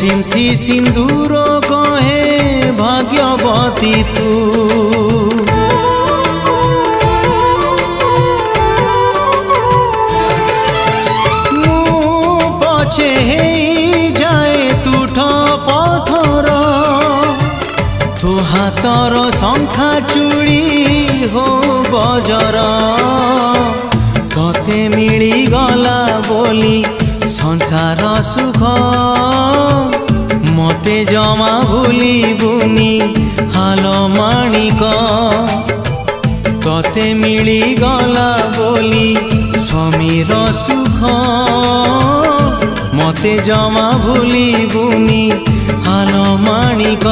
सिंथी सिंदूर कहे भाग्यवती तू मु पछे जाए तुठ पथर तू हाथर शंखा चूड़ी हो बजर तते मिली गला बोली संसार सुख मते जमा भूली बुनी हाल माणिक तते मिली गला बोली स्वामीर सुख मते जमा भूली बुनी हाल माणिक